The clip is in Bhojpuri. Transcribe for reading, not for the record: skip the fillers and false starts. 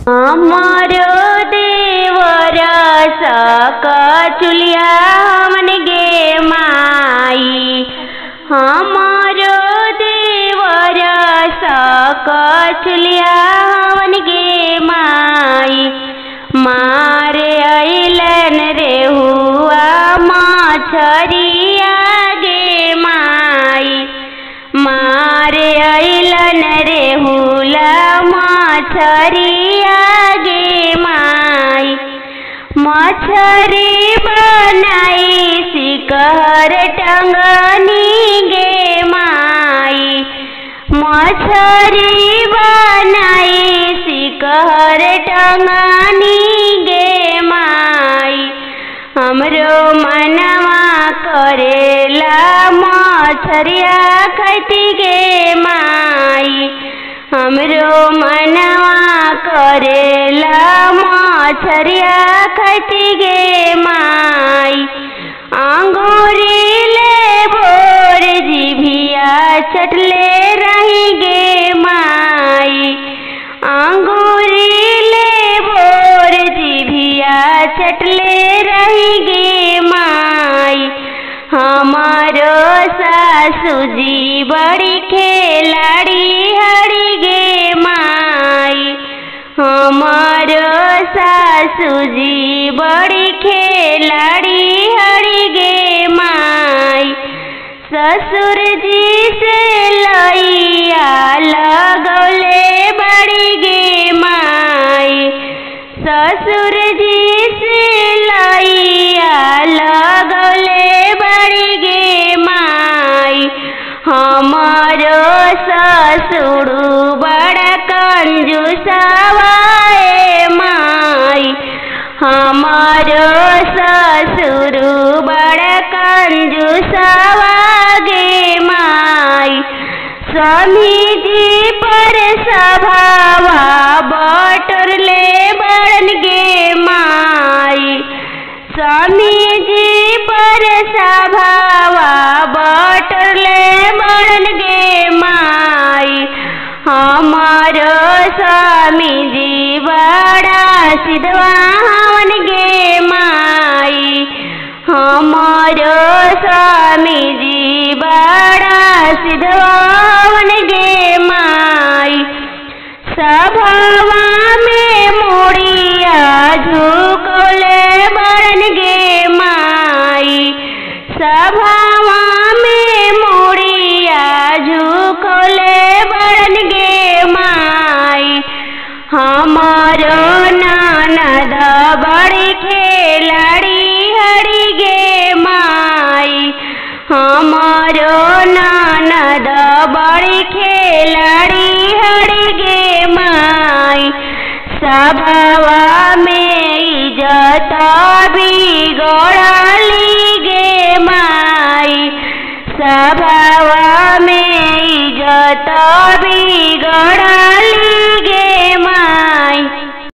हमारो देवर सका चुलिया मन गे माई। हमारो देवर सका चुलिया मन गे माई। मारे अइलन रे हुआ माछरिया गे माई। मारे अइलन रे हुला माछरिया गे माई। मछरी बनाई सिकहर टंगनी गे माई। मछरी बनाई सिकहर टंगनी गे माई। हमरो मनवा करेला मछरिया खैती गे माई। हमरो मनवा करेला मछरिया खैती गे माई। अंगूरी ले बोर जिभिया चटले रही गे माई। अंगूरी ले बोर जिभिया चटले रही गे माई। हमारो सासुजी बड़ी खेलाड़ी हड़ी गे माई। हमारो सासुजी बड़ी खेलाड़ी हड़ी गे माई। ससुर जी से लइया लगौले बड़ी गे माई। ससुर जी से लइया लगौले बड़ी गे माई। हमारो ससुर बड़ा कंजूसवा ए माई। हमारो ससुर बड़ा कंजूसवा गे माई। स्वामी जी पर सभावा बटोरले बड़न गे माई। स्वामी जी पर सभावा बटोरले बड़न गे माई। हमारो स्वामी जी बड़ा सिद्धवान गे माई। हमारो स्वामी जी बड़ा सिद्धवान गे माई। सभावा में मोड़िया झुकौले बड़न गे माई। सभावा में मोड़िया झुकौले बड़न गे माई। हमारो ननद बड़ी खेलाड़ी हड़ी गे माई। हमारो ननद बड़ी खेलाड़ी हड़ी गे माई। सभावा में इज्जत बिगड़ली गे माई। सभावा में इज्जत बिगड़